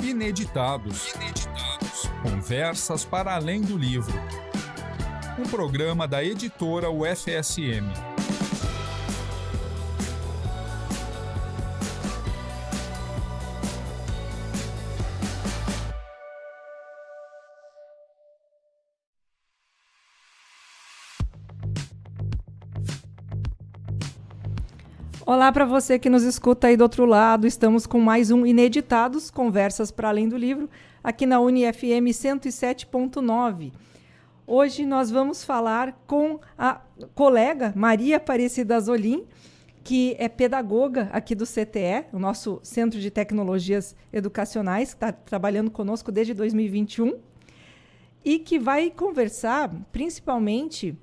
Ineditados. Conversas para além do livro. Um programa da editora UFSM. Olá para você que nos escuta aí do outro lado. Estamos com mais um Ineditados, Conversas para Além do Livro, aqui na UniFM 107.9. Hoje nós vamos falar com a colega Maria Aparecida Azolim, que é pedagoga aqui do CTE, o nosso Centro de Tecnologias Educacionais, que está trabalhando conosco desde 2021, e que vai conversar principalmente...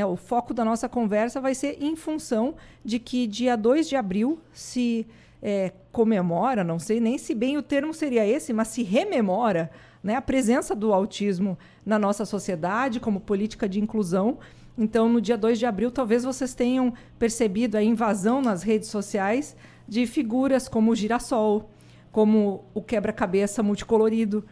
o foco da nossa conversa vai ser em função de que dia 2 de abril se comemora, não sei nem se bem o termo seria esse, mas se rememora, a presença do autismo na nossa sociedade como política de inclusão. Então, no dia 2 de abril, talvez vocês tenham percebido a invasão nas redes sociais de figuras como o girassol, como o quebra-cabeça multicolorido,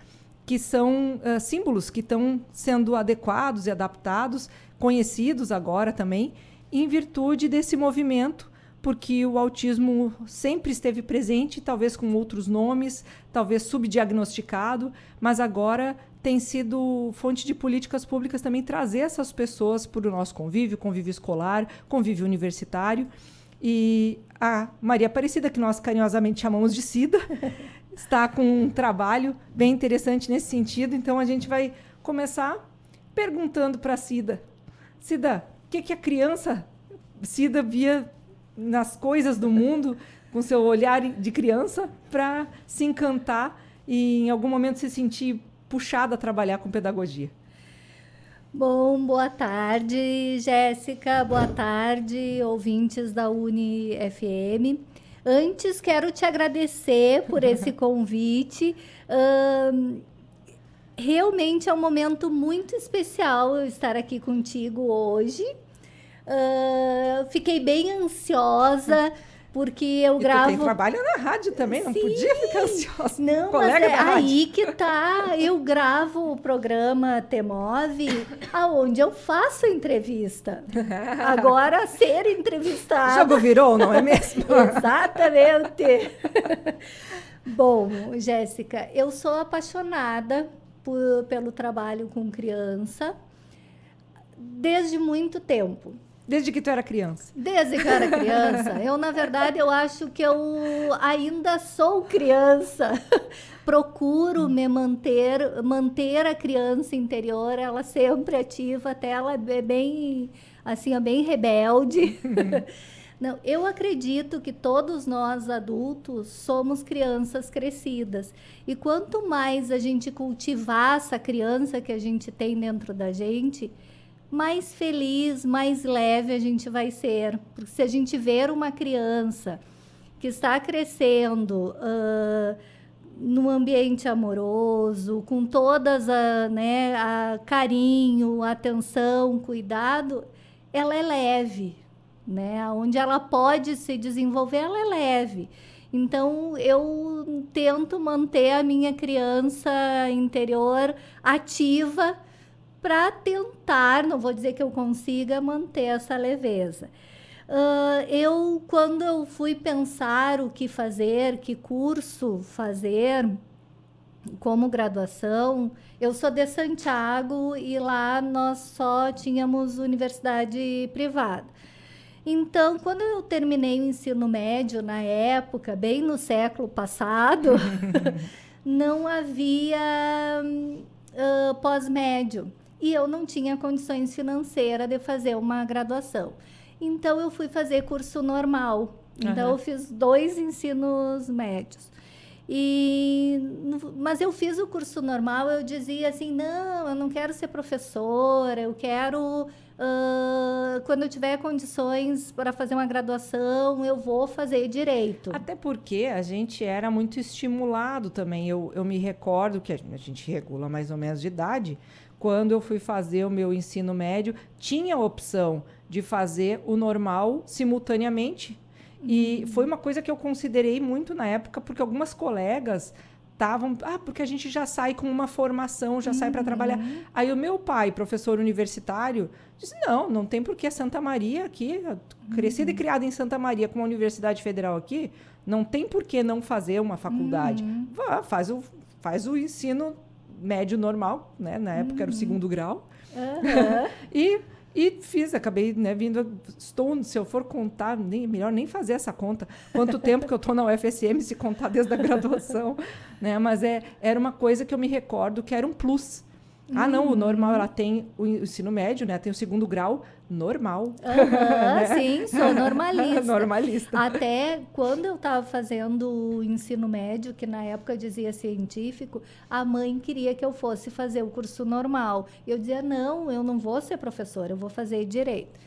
que são símbolos que estão sendo adequados e adaptados, conhecidos agora também, em virtude desse movimento, porque o autismo sempre esteve presente, talvez com outros nomes, talvez subdiagnosticado, mas agora tem sido fonte de políticas públicas também trazer essas pessoas para o nosso convívio escolar, convívio universitário. E a Maria Aparecida, que nós carinhosamente chamamos de Cida, está com um trabalho bem interessante nesse sentido. Então, a gente vai começar perguntando para a Cida. Cida, o que a criança Cida via nas coisas do mundo, com seu olhar de criança, para se encantar e, em algum momento, se sentir puxada a trabalhar com pedagogia? Bom, boa tarde, Jéssica. Boa tarde, ouvintes da UniFM. Antes, quero te agradecer por esse convite. Realmente é um momento muito especial eu estar aqui contigo hoje. Fiquei bem ansiosa, porque eu gravo... Tu tem trabalho na rádio também, não podia ficar ansiosa. Não, colega mas da rádio. Aí que tá. Eu gravo o programa T-Move, aonde eu faço entrevista. Agora, ser entrevistada... O jogo virou, não é mesmo? Exatamente. Bom, Jéssica, eu sou apaixonada pelo trabalho com criança desde muito tempo. Desde que tu era criança? Desde que eu era criança. Na verdade, eu acho que eu ainda sou criança. Procuro me manter a criança interior, ela sempre ativa, até ela é bem, assim, bem rebelde. Não, eu acredito que todos nós adultos somos crianças crescidas. E quanto mais a gente cultivar essa criança que a gente tem dentro da gente, mais feliz, mais leve a gente vai ser. Porque se a gente ver uma criança que está crescendo num ambiente amoroso, com todas a carinho, atenção, cuidado, ela é leve. Onde ela pode se desenvolver, ela é leve. Então, eu tento manter a minha criança interior ativa para tentar, não vou dizer que eu consiga manter essa leveza. Quando eu fui pensar o que fazer, que curso fazer como graduação, eu sou de Santiago e lá nós só tínhamos universidade privada. Então, quando eu terminei o ensino médio, na época, bem no século passado, não havia pós-médio. E eu não tinha condições financeiras de fazer uma graduação. Então, eu fui fazer curso normal. Então, eu fiz 2 ensinos médios. Mas eu fiz o curso normal, eu dizia assim, não, eu não quero ser professora, eu quero, quando eu tiver condições para fazer uma graduação, eu vou fazer direito. Até porque a gente era muito estimulado também. Eu me recordo que a gente regula mais ou menos de idade. Quando eu fui fazer o meu ensino médio, tinha a opção de fazer o normal simultaneamente. E foi uma coisa que eu considerei muito na época, porque algumas colegas estavam... porque a gente já sai com uma formação, já sai para trabalhar. Aí o meu pai, professor universitário, disse, não tem por que Santa Maria aqui, crescida e criada em Santa Maria, com uma universidade federal aqui, não tem por que não fazer uma faculdade. Vá, faz o ensino médio normal, né? Na época era o 2º grau. E fiz, acabei, né, vindo... se eu for contar, melhor nem fazer essa conta. Quanto tempo que eu estou na UFSM, se contar desde a graduação. Né? Mas era uma coisa que eu me recordo que era um plus. Não, o normal, ela tem o ensino médio, né? Tem o 2º grau normal. Né? Sim, sou normalista. Normalista. Até quando eu estava fazendo o ensino médio, que na época dizia científico, a mãe queria que eu fosse fazer o curso normal. Eu dizia, não, eu não vou ser professora, eu vou fazer direito.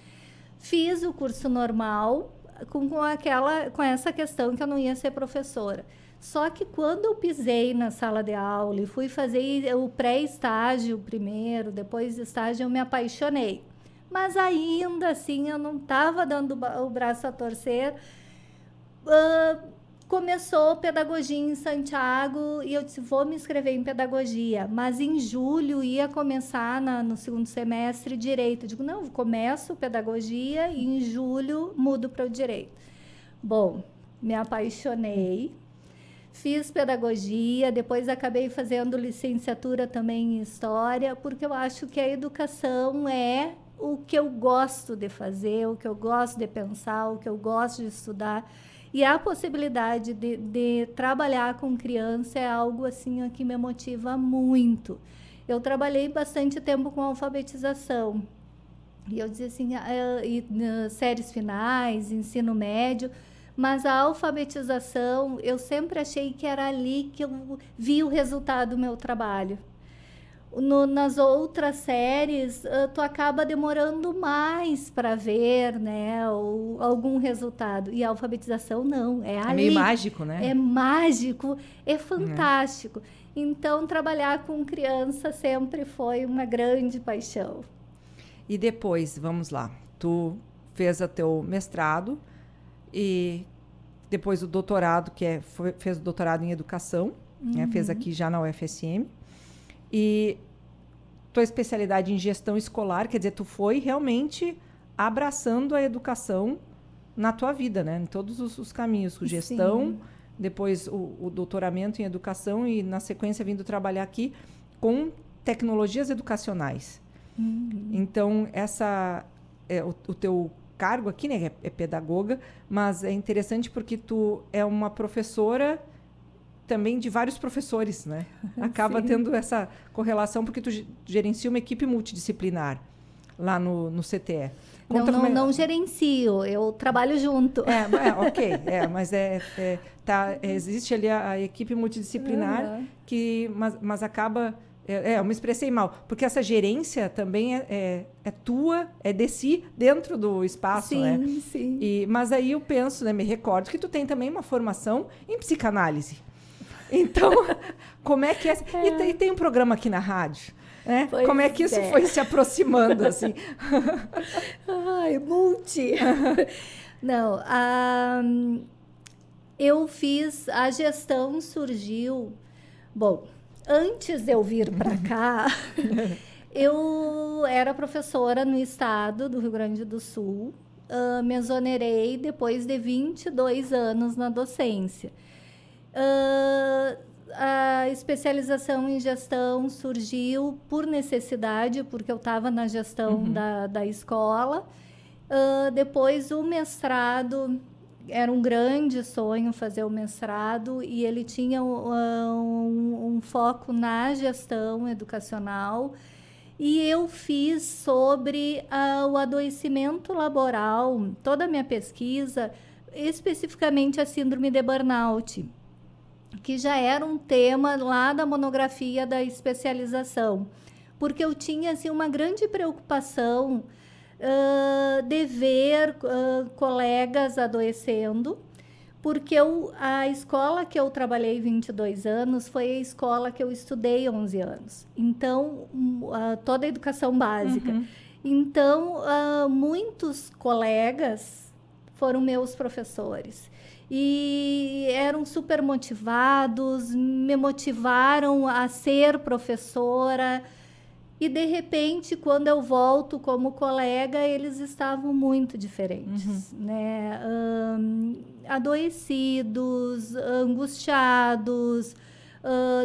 Fiz o curso normal com essa questão que eu não ia ser professora. Só que quando eu pisei na sala de aula e fui fazer o pré-estágio primeiro, depois do estágio, eu me apaixonei. Mas ainda assim, eu não estava dando o braço a torcer. Começou pedagogia em Santiago e eu disse, vou me inscrever em pedagogia. Mas em julho ia começar no 2º semestre direito. Eu digo, não, começo pedagogia e em julho mudo para o direito. Bom, me apaixonei. Fiz pedagogia, depois acabei fazendo licenciatura também em História, porque eu acho que a educação é o que eu gosto de fazer, o que eu gosto de pensar, o que eu gosto de estudar. E a possibilidade de trabalhar com criança é algo assim que me motiva muito. Eu trabalhei bastante tempo com alfabetização. E eu dizia assim, séries finais, ensino médio... Mas a alfabetização, eu sempre achei que era ali que eu vi o resultado do meu trabalho. Nas outras séries, tu acaba demorando mais para ver, né, algum resultado. E a alfabetização não, é ali. É meio mágico, né? É mágico, é fantástico. Então, trabalhar com criança sempre foi uma grande paixão. E depois, vamos lá, tu fez o teu mestrado... E depois o doutorado, fez o doutorado em educação, né, fez aqui já na UFSM. E tua especialidade em gestão escolar, quer dizer, tu foi realmente abraçando a educação na tua vida, né? Em todos os caminhos, com gestão, sim. Depois o doutoramento em educação e, na sequência, vindo trabalhar aqui com tecnologias educacionais. Então, o teu cargo aqui, né, é pedagoga, mas é interessante porque tu é uma professora também de vários professores, né? Acaba tendo essa correlação porque tu gerencia uma equipe multidisciplinar lá no CTE. Não gerencio, eu trabalho junto. Ok, mas existe ali a equipe multidisciplinar mas acaba... eu me expressei mal, porque essa gerência também é tua, é de si, dentro do espaço, sim, né? Sim. Mas aí eu penso, né, me recordo que tu tem também uma formação em psicanálise. Então, como é que é? E tem um programa aqui na rádio, né? Como é que isso foi se aproximando, assim? Ai, Não, eu fiz, a gestão surgiu... Bom... Antes de eu vir para cá, eu era professora no estado do Rio Grande do Sul. Me exonerei depois de 22 anos na docência. A especialização em gestão surgiu por necessidade, porque eu estava na gestão da escola. Depois, o mestrado... Era um grande sonho fazer o mestrado e ele tinha um foco na gestão educacional. E eu fiz sobre o adoecimento laboral, toda a minha pesquisa, especificamente a síndrome de burnout, que já era um tema lá da monografia da especialização, porque eu tinha assim, uma grande preocupação de ver colegas adoecendo, porque a escola que eu trabalhei 22 anos foi a escola que eu estudei 11 anos. Então, toda a educação básica. Então, muitos colegas foram meus professores. e eram super motivados, me motivaram a ser professora. E, de repente, quando eu volto como colega, eles estavam muito diferentes, né? Adoecidos, angustiados,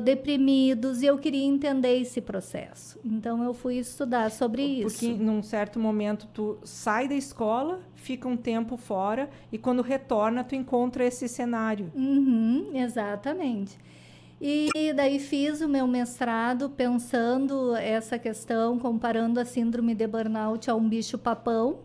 deprimidos, e eu queria entender esse processo. Então, eu fui estudar sobre isso. Porque, num certo momento, tu sai da escola, fica um tempo fora, e quando retorna, tu encontra esse cenário. Exatamente. E daí fiz o meu mestrado pensando essa questão, comparando a síndrome de burnout a um bicho-papão.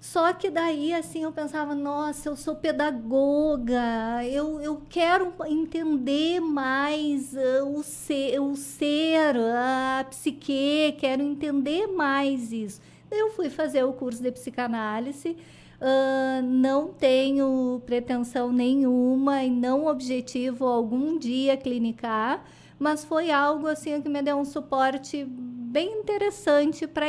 Só que daí, assim, eu pensava, nossa, eu sou pedagoga, eu quero entender mais o ser, a psique, quero entender mais isso. Daí eu fui fazer o curso de psicanálise. Não tenho pretensão nenhuma e não objetivo algum dia clinicar, mas foi algo assim que me deu um suporte bem interessante para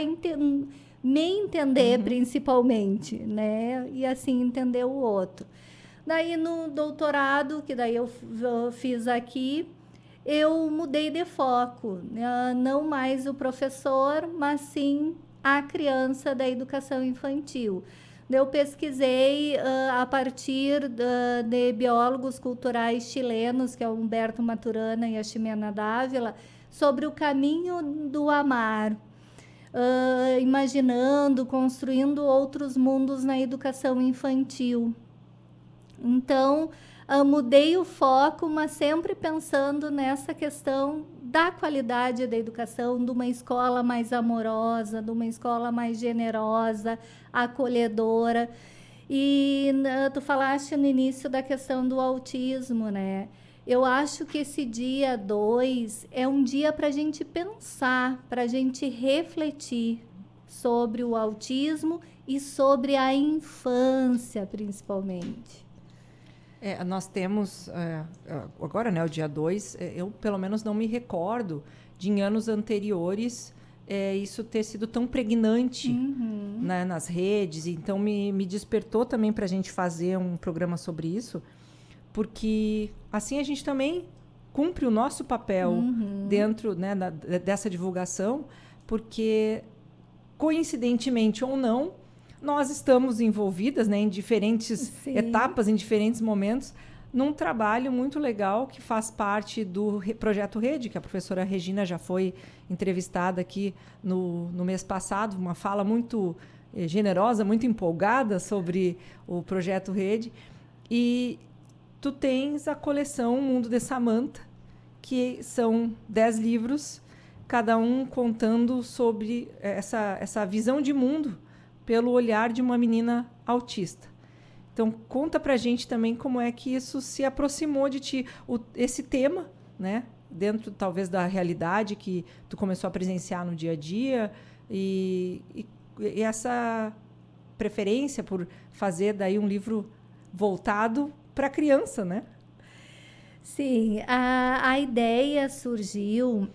me entender principalmente, né? E assim entender o outro. Daí no doutorado, que daí eu fiz aqui, eu mudei de foco, né? Não mais o professor, mas sim a criança da educação infantil. Eu pesquisei a partir de biólogos culturais chilenos, que é o Humberto Maturana e a Ximena Dávila, sobre o caminho do amar, imaginando, construindo outros mundos na educação infantil. Então, mudei o foco, mas sempre pensando nessa questão da qualidade da educação, de uma escola mais amorosa, de uma escola mais generosa, acolhedora. E tu falaste no início da questão do autismo, né? Eu acho que esse dia 2 é um dia para a gente pensar, para a gente refletir sobre o autismo e sobre a infância, principalmente. Nós temos, agora, né, o dia 2, eu pelo menos não me recordo de em anos anteriores isso ter sido tão pregnante, né, nas redes. Então, me despertou também para a gente fazer um programa sobre isso, porque assim a gente também cumpre o nosso papel dentro, né, dessa divulgação, porque, coincidentemente ou não, nós estamos envolvidas, né, em diferentes etapas, em diferentes momentos, num trabalho muito legal que faz parte do Projeto Rede, que a professora Regina já foi entrevistada aqui no mês passado, uma fala muito generosa, muito empolgada sobre o Projeto Rede. E tu tens a coleção Mundo de Samantha, que são 10 livros, cada um contando sobre essa visão de mundo pelo olhar de uma menina autista. Então, conta pra gente também como é que isso se aproximou de ti, esse tema, né? Dentro, talvez, da realidade que tu começou a presenciar no dia a dia e essa preferência por fazer daí um livro voltado para a criança, Sim, a ideia surgiu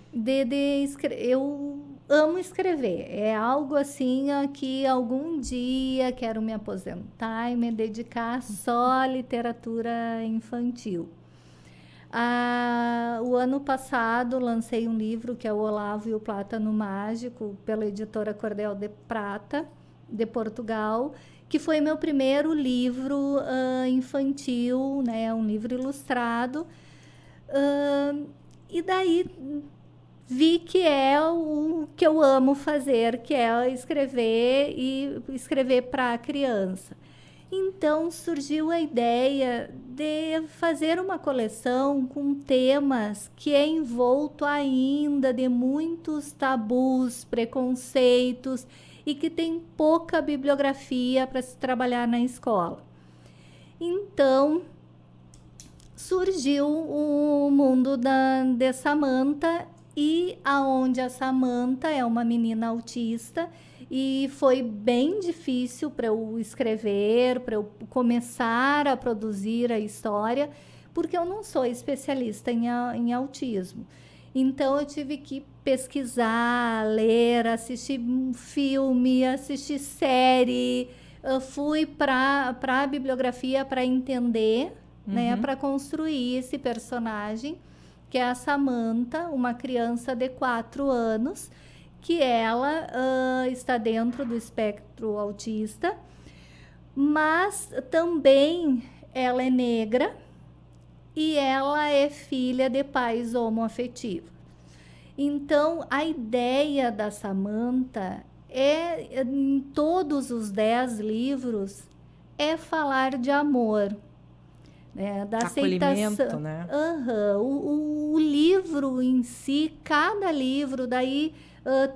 eu amo escrever. É algo assim que algum dia quero me aposentar e me dedicar só à literatura infantil. O ano passado lancei um livro que é o Olavo e o Plátano Mágico, pela editora Cordel de Prata, de Portugal, que foi meu primeiro livro infantil, né, um livro ilustrado. E daí vi que é o que eu amo fazer, que é escrever e escrever para a criança. Então surgiu a ideia de fazer uma coleção com temas que é envolto ainda de muitos tabus, preconceitos e que tem pouca bibliografia para se trabalhar na escola. Então surgiu o mundo de Samantha, e aonde a Samantha é uma menina autista, e foi bem difícil para eu escrever, para eu começar a produzir a história, porque eu não sou especialista em autismo. Então eu tive que pesquisar, ler, assistir filme, assistir série, eu fui para a bibliografia para entender, né, para construir esse personagem, que é a Samantha, uma criança de 4 anos, que ela está dentro do espectro autista, mas também ela é negra e ela é filha de pais homoafetivos. Então, a ideia da Samantha em todos os 10 livros, é falar de amor, né? Da aceitação, né? O livro em si, cada livro, daí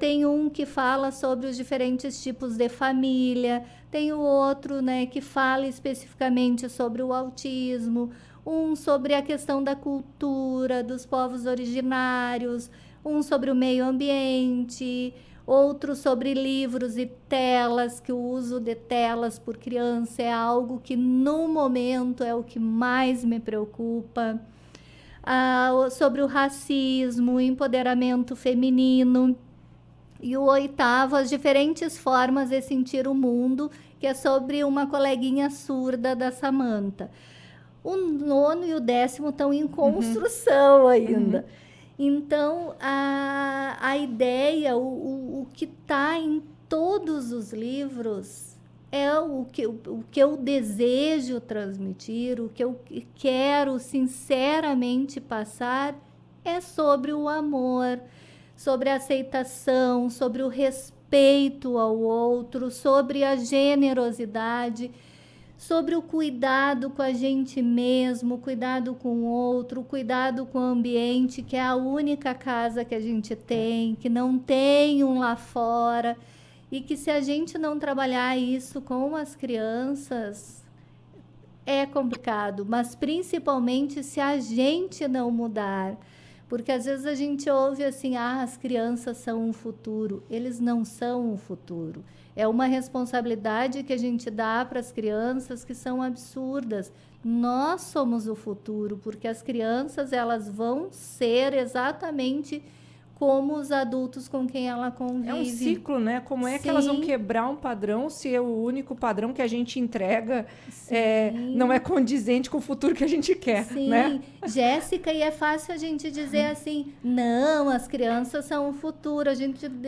tem um que fala sobre os diferentes tipos de família, tem o outro, né, que fala especificamente sobre o autismo, um sobre a questão da cultura, dos povos originários, um sobre o meio ambiente, outro sobre livros e telas, que o uso de telas por criança é algo que no momento é o que mais me preocupa. Sobre o racismo, o empoderamento feminino. E o 8º, as diferentes formas de sentir o mundo, que é sobre uma coleguinha surda da Samantha. O 9º e o 10º estão em construção ainda. Então, a ideia, o que está em todos os livros é o que eu desejo transmitir, o que eu quero sinceramente passar é sobre o amor, sobre a aceitação, sobre o respeito ao outro, sobre a generosidade, sobre o cuidado com a gente mesmo, o cuidado com o outro, o cuidado com o ambiente, que é a única casa que a gente tem, que não tem um lá fora, e que se a gente não trabalhar isso com as crianças, é complicado, mas principalmente se a gente não mudar. Porque às vezes a gente ouve assim, as crianças são o futuro. Eles não são o futuro. É uma responsabilidade que a gente dá para as crianças que são absurdas. Nós somos o futuro, porque as crianças elas vão ser exatamente como os adultos com quem ela convive. É um ciclo, né? Como é que elas vão quebrar um padrão se é o único padrão que a gente entrega não é condizente com o futuro que a gente quer, né? Jéssica, e é fácil a gente dizer assim, não, as crianças são o futuro,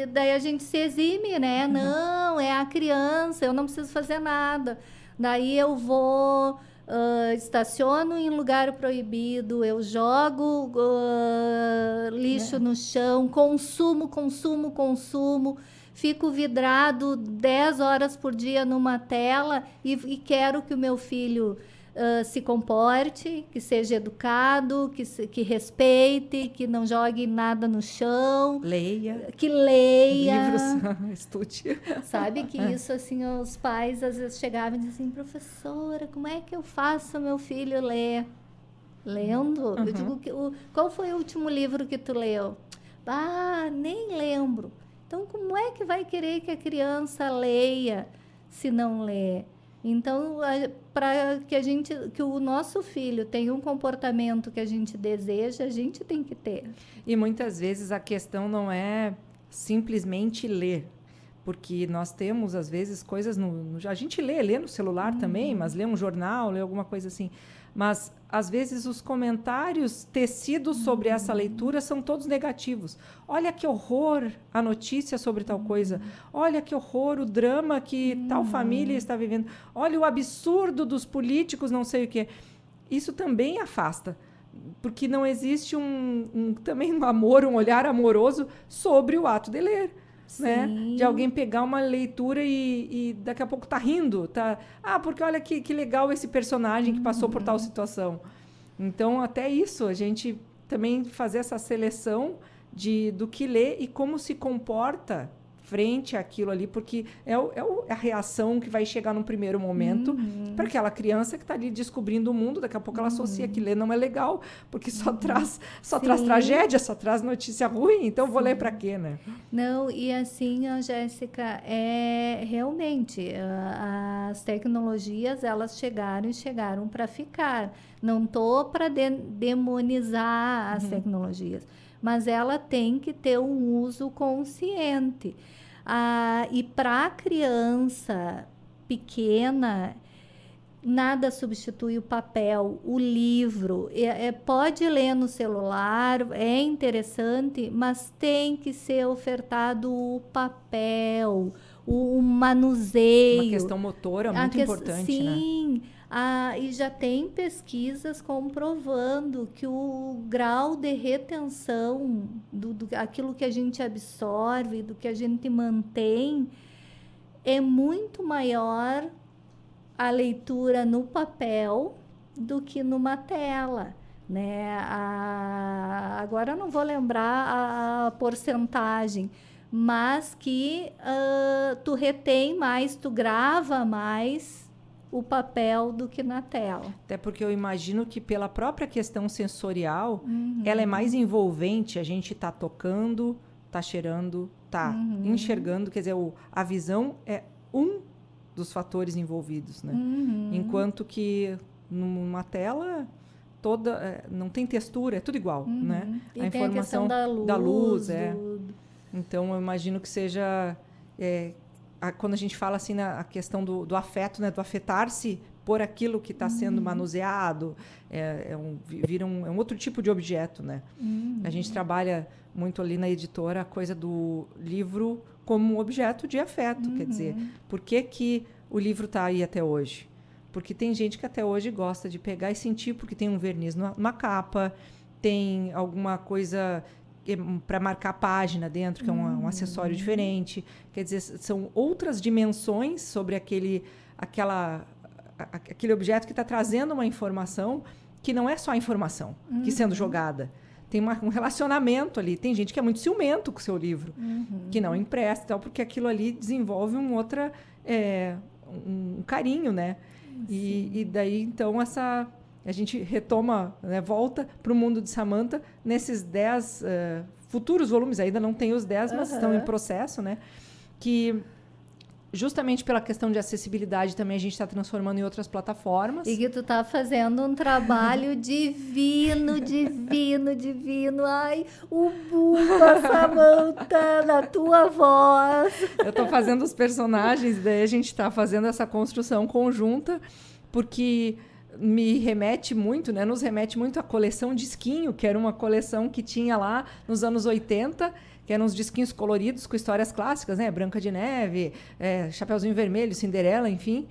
daí a gente se exime, né? Não, é a criança, eu não preciso fazer nada. Daí eu vou... estaciono em lugar proibido, eu jogo lixo no chão, consumo, fico vidrado 10 horas por dia numa tela e quero que o meu filho se comporte, que seja educado, que respeite, que não jogue nada no chão. Que leia. Livros, estude. Sabe que isso, assim, os pais às vezes chegavam e diziam assim, professora, como é que eu faço meu filho ler? Lendo? Eu digo, qual foi o último livro que tu leu? Nem lembro. Então, como é que vai querer que a criança leia se não lê? Então, para que o nosso filho tenha um comportamento que a gente deseja, a gente tem que ter. E muitas vezes a questão não é simplesmente ler, porque nós temos, às vezes, coisas a gente lê no celular também, mas lê um jornal, lê alguma coisa assim. Mas, às vezes, os comentários tecidos sobre essa leitura são todos negativos. Olha que horror a notícia sobre tal coisa. Olha que horror o drama que tal família está vivendo. Olha o absurdo dos políticos, não sei o quê. Isso também afasta, porque não existe também um amor, um olhar amoroso sobre o ato de ler. Né? De alguém pegar uma leitura e daqui a pouco tá rindo, porque olha que legal esse personagem que passou por tal situação. Então, até isso, a gente também fazer essa seleção do que lê e como se comporta frente àquilo ali, porque é a reação que vai chegar num primeiro momento para aquela criança que está ali descobrindo o mundo. Daqui a pouco ela associa que ler não é legal, porque só traz tragédia, só traz notícia ruim, então vou ler para quê, né? Não, e assim, Jéssica, realmente, as tecnologias, elas chegaram para ficar. Não estou para demonizar as tecnologias, mas ela tem que ter um uso consciente. E para a criança pequena, nada substitui o papel, o livro. Pode ler no celular, é interessante, mas tem que ser ofertado o papel, o manuseio. Uma questão motora muito importante, né? Sim, e já tem pesquisas comprovando que o grau de retenção aquilo que a gente absorve, do que a gente mantém, é muito maior a leitura no papel do que numa tela, né? Agora eu não vou lembrar a porcentagem, mas que tu retém mais, tu grava mais o papel do que na tela. Até porque eu imagino que pela própria questão sensorial, ela é mais envolvente, a gente está tocando, está cheirando, está enxergando, quer dizer, a visão é um dos fatores envolvidos, né? Enquanto que numa tela toda não tem textura, é tudo igual, né? E a informação da luz, Então eu imagino que seja quando a gente fala assim a questão do afeto, né, do afetar-se por aquilo que está sendo manuseado, vira um outro tipo de objeto, né? A gente trabalha muito ali na editora a coisa do livro como um objeto de afeto, quer dizer, por que o livro está aí até hoje? Porque tem gente que até hoje gosta de pegar e sentir, porque tem um verniz numa capa, tem alguma coisa para marcar a página dentro, que é um acessório diferente. Quer dizer, são outras dimensões sobre aquele objeto que está trazendo uma informação que não é só a informação que sendo jogada. Tem um relacionamento ali. Tem gente que é muito ciumento com o seu livro, que não empresta, tal, porque aquilo ali desenvolve um carinho, né? E daí, então, a gente retoma, né, volta para o mundo de Samantha nesses 10 futuros volumes. Ainda não tem os 10, mas estão em processo, né? Que justamente pela questão de acessibilidade também a gente está transformando em outras plataformas. E que tu tá fazendo um trabalho divino. Ai, o Bumba, Samantha, na tua voz. Eu tô fazendo os personagens, daí a gente está fazendo essa construção conjunta, porque me remete muito, né? Nos remete muito à coleção Disquinho, que era uma coleção que tinha lá nos anos 80, que eram uns disquinhos coloridos com histórias clássicas, né? Branca de Neve, Chapeuzinho Vermelho, Cinderela, enfim.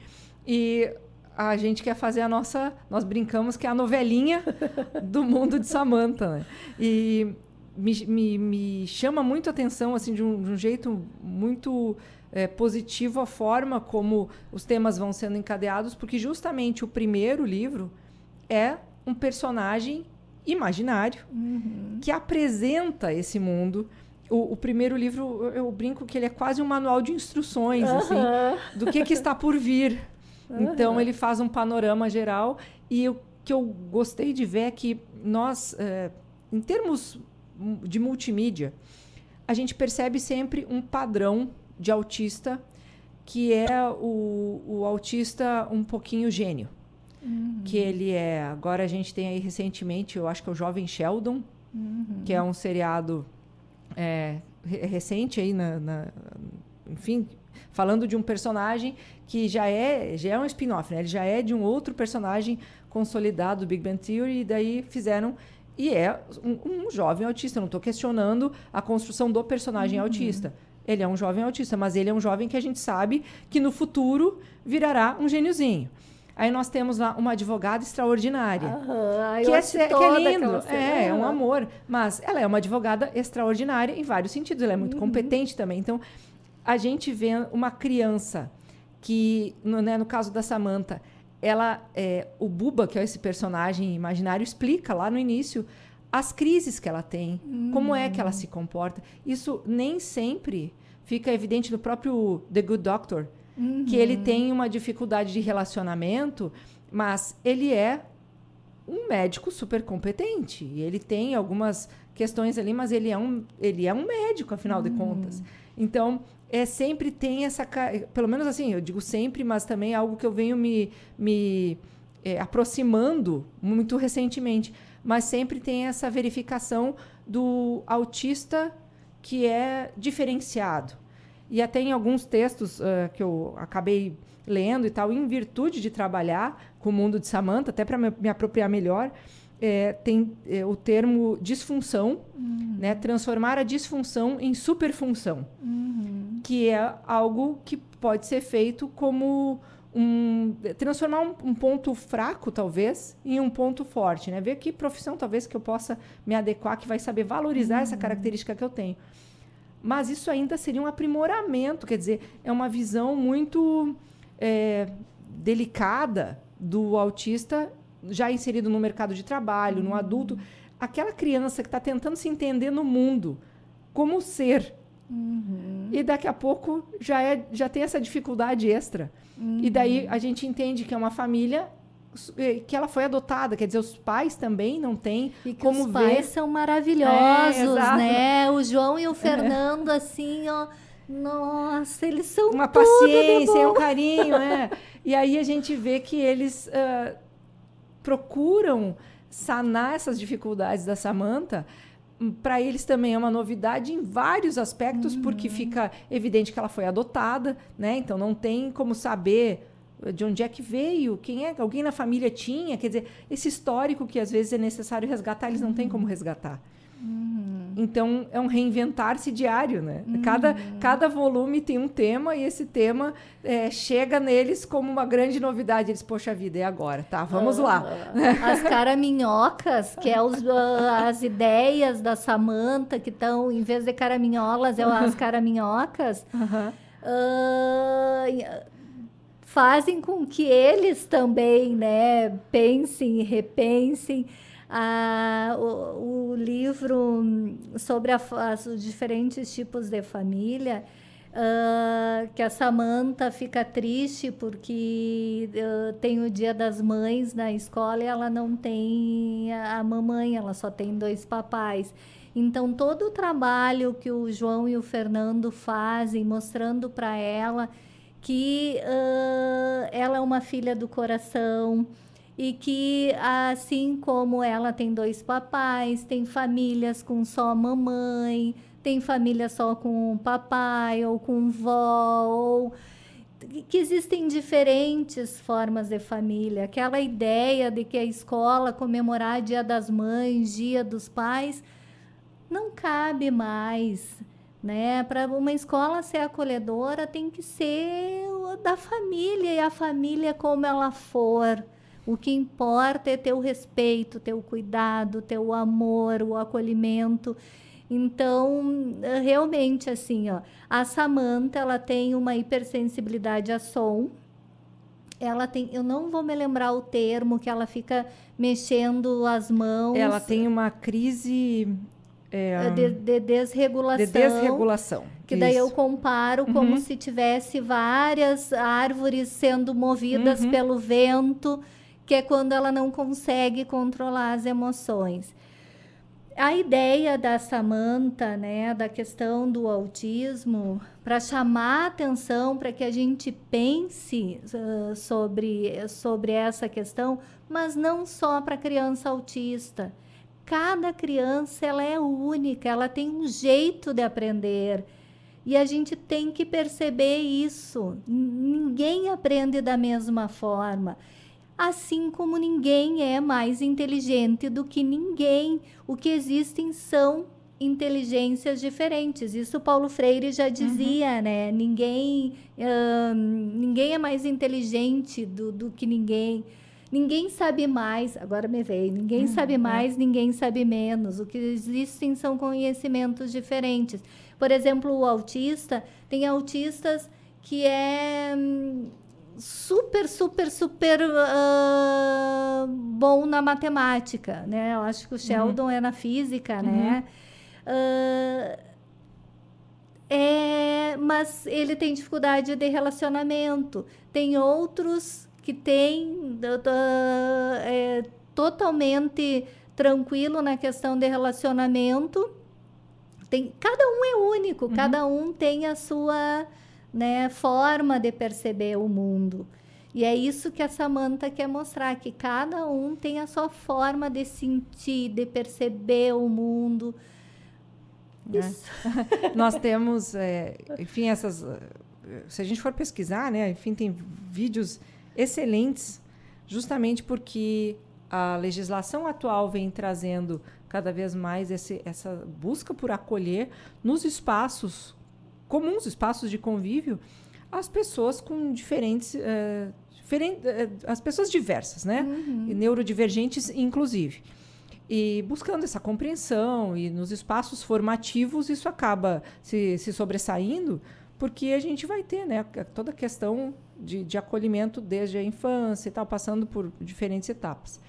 E a gente quer fazer nós brincamos que é a novelinha do mundo de Samantha, né? E me chama muito a atenção, assim, de um jeito muito positivo a forma como os temas vão sendo encadeados, porque justamente o primeiro livro é um personagem imaginário que apresenta esse mundo. O primeiro livro, eu brinco que ele é quase um manual de instruções, assim, do que está por vir. Então, ele faz um panorama geral. E o que eu gostei de ver é que nós, em termos de multimídia, a gente percebe sempre um padrão de autista, que é o autista um pouquinho gênio. Que ele é... Agora a gente tem aí recentemente, eu acho que é o Jovem Sheldon, que é um seriado recente aí, enfim, falando de um personagem que já é um spin-off, né? Ele já é de um outro personagem consolidado do Big Bang Theory, e daí fizeram... E é um jovem autista. Eu não estou questionando a construção do personagem autista. Ele é um jovem autista, mas ele é um jovem que a gente sabe que no futuro virará um gêniozinho. Aí nós temos lá uma advogada extraordinária. Que é lindo, é um amor. Mas ela é uma advogada extraordinária em vários sentidos. Ela é muito competente também. Então, a gente vê uma criança que, no caso da Samantha, o Buba, que é esse personagem imaginário, explica lá no início as crises que ela tem, como é que ela se comporta. Isso nem sempre fica evidente no próprio The Good Doctor, que ele tem uma dificuldade de relacionamento, mas ele é um médico super competente. E ele tem algumas questões ali, mas ele é um médico, afinal de contas. Então, sempre tem essa... Pelo menos assim, eu digo sempre, mas também é algo que eu venho me aproximando muito recentemente. Mas sempre tem essa verificação do autista que é diferenciado. e até em alguns textos que eu acabei lendo e tal, em virtude de trabalhar com o mundo de Samantha, até para me apropriar melhor, tem o termo disfunção, né? Transformar a disfunção em superfunção, que é algo que pode ser feito como transformar um ponto fraco, talvez, em um ponto forte, né? Ver que profissão, talvez, que eu possa me adequar, que vai saber valorizar essa característica que eu tenho. Mas isso ainda seria um aprimoramento, quer dizer, é uma visão muito delicada do autista já inserido no mercado de trabalho, no adulto. Aquela criança que está tentando se entender no mundo como ser. E daqui a pouco já tem essa dificuldade extra. E daí a gente entende que é uma família que ela foi adotada, quer dizer, os pais também não têm como ver. Os pais são maravilhosos, né? O João e o Fernando, assim, ó, nossa, eles são uma tudo paciência, um carinho, E aí a gente vê que eles procuram sanar essas dificuldades da Samantha. Para eles também é uma novidade em vários aspectos, porque fica evidente que ela foi adotada, né? Então não tem como saber de onde é que veio, quem é, alguém na família tinha, quer dizer, esse histórico que às vezes é necessário resgatar, eles não têm como resgatar. Então é um reinventar-se diário, né? Cada volume tem um tema e esse tema chega neles como uma grande novidade. Eles, poxa vida, é agora, tá? Vamos lá. As caraminhocas, que é as ideias da Samantha, que estão, em vez de caraminholas, as caraminhocas, fazem com que eles também, né, pensem e repensem. O livro sobre os diferentes tipos de família, que a Samantha fica triste porque tem o Dia das Mães na escola e ela não tem a mamãe, ela só tem 2 papais. Então, todo o trabalho que o João e o Fernando fazem, mostrando para ela que ela é uma filha do coração, e que, assim como ela tem 2 papais, tem famílias com só mamãe, tem família só com papai ou com vó, ou que existem diferentes formas de família. Aquela ideia de que a escola comemorar Dia das Mães, Dia dos Pais, não cabe mais, né? Para uma escola ser acolhedora, tem que ser da família, e a família como ela for. O que importa é ter o respeito, ter o cuidado, ter o amor, o acolhimento. Então, realmente, assim, ó, a Samantha, ela tem uma hipersensibilidade a som. Ela tem, eu não vou me lembrar o termo, que ela fica mexendo as mãos. Ela tem uma crise de desregulação. De desregulação. Que daí eu comparo como se tivesse várias árvores sendo movidas pelo vento, que é quando ela não consegue controlar as emoções. A ideia da Samantha, né, da questão do autismo, para chamar a atenção, para que a gente pense sobre essa questão, mas não só para criança autista. Cada criança, ela é única, ela tem um jeito de aprender. E a gente tem que perceber isso. Ninguém aprende da mesma forma. Assim como ninguém é mais inteligente do que ninguém. O que existem são inteligências diferentes. Isso Paulo Freire já dizia, né? Ninguém é mais inteligente do que ninguém. Ninguém sabe mais, agora me veio, ninguém sabe mais, ninguém sabe menos. O que existem são conhecimentos diferentes. Por exemplo, o autista, tem autistas que super bom na matemática, né? Eu acho que o Sheldon é na física, né? Mas ele tem dificuldade de relacionamento. Tem outros que têm totalmente tranquilo na questão de relacionamento. Cada um é único, cada um tem a sua, né, forma de perceber o mundo. E é isso que a Samantha quer mostrar, que cada um tem a sua forma de sentir, de perceber o mundo. Isso. Nós temos, enfim, se a gente for pesquisar, né, enfim, tem vídeos excelentes, justamente porque a legislação atual vem trazendo cada vez mais essa busca por acolher nos espaços comuns, espaços de convívio, as pessoas com as pessoas diversas, né? E neurodivergentes, inclusive. E buscando essa compreensão, e nos espaços formativos isso acaba se sobressaindo, porque a gente vai ter, né, toda a questão de acolhimento desde a infância e tal, passando por diferentes etapas.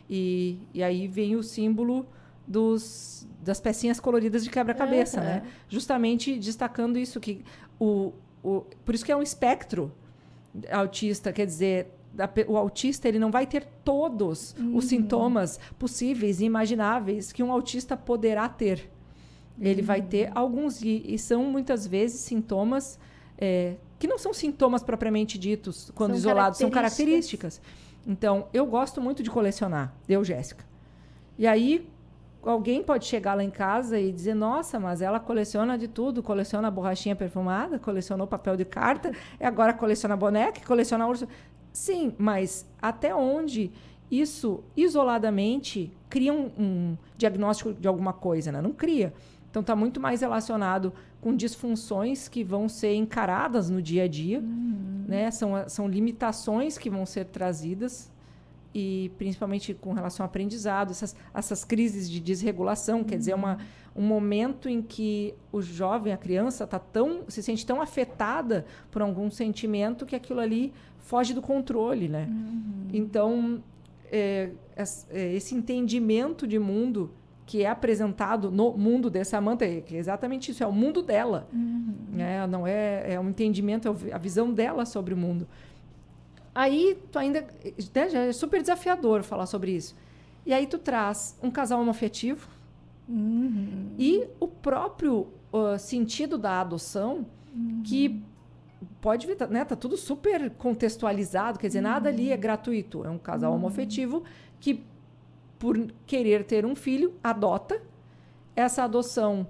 E aí vem o símbolo das pecinhas coloridas de quebra-cabeça, né? Justamente destacando isso, que por isso que é um espectro autista, quer dizer, o autista ele não vai ter todos os sintomas possíveis e imagináveis que um autista poderá ter. Ele vai ter alguns, e são muitas vezes sintomas que não são sintomas propriamente ditos, quando isolados, são características. Então, eu gosto muito de colecionar, Jéssica. E aí, alguém pode chegar lá em casa e dizer, nossa, mas ela coleciona de tudo, coleciona borrachinha perfumada, colecionou papel de carta, e agora coleciona boneca, coleciona urso. Sim, mas até onde isso, isoladamente, cria um diagnóstico de alguma coisa, né? Não cria. Então, está muito mais relacionado com disfunções que vão ser encaradas no dia a dia, né? São limitações que vão ser trazidas, e principalmente com relação ao aprendizado, essas crises de desregulação, quer dizer, um momento em que o jovem, a criança, se sente tão afetada por algum sentimento que aquilo ali foge do controle, né? Então, esse entendimento de mundo que é apresentado no mundo de Samantha, que é exatamente isso, é o mundo dela. Não é um entendimento, é a visão dela sobre o mundo. Aí, tu ainda... Né, já é super desafiador falar sobre isso. E aí, tu traz um casal homoafetivo e o próprio sentido da adoção, que pode ver, né, tá tudo super contextualizado, quer dizer, nada ali é gratuito. É um casal homoafetivo que, por querer ter um filho, adota. Essa adoção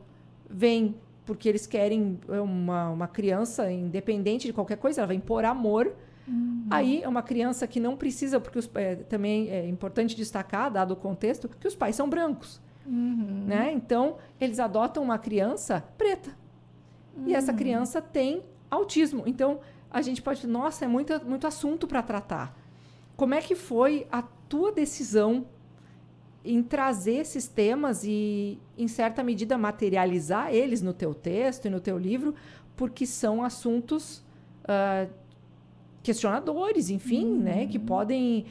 vem porque eles querem uma criança independente de qualquer coisa, ela vem por amor. Aí é uma criança que não precisa, porque também é importante destacar, dado o contexto, que os pais são brancos. Né? Então, eles adotam uma criança preta. E essa criança tem autismo. Então, a gente pode... Nossa, é muito assunto para tratar. Como é que foi a tua decisão em trazer esses temas e, em certa medida, materializar eles no teu texto e no teu livro, porque são assuntos questionadores, enfim, né, que podem,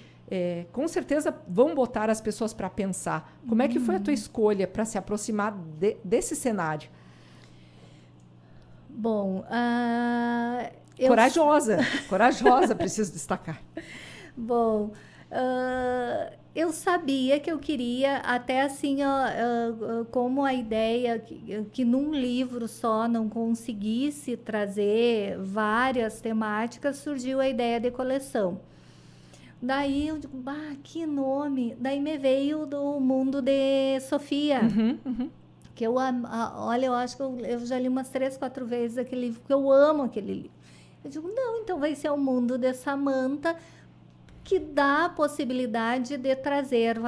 com certeza, vão botar as pessoas para pensar. Como é que foi a tua escolha para se aproximar desse cenário? Bom, corajosa, preciso destacar. Bom, eu sabia que eu queria, até assim, como a ideia que num livro só não conseguisse trazer várias temáticas, surgiu a ideia de coleção. Daí eu digo, que nome! Daí me veio do Mundo de Sofia. Que olha, eu acho que eu já li umas 3, 4 vezes aquele livro, porque eu amo aquele livro. Eu digo, não, então vai ser o Mundo de Samantha, que dá a possibilidade de trazer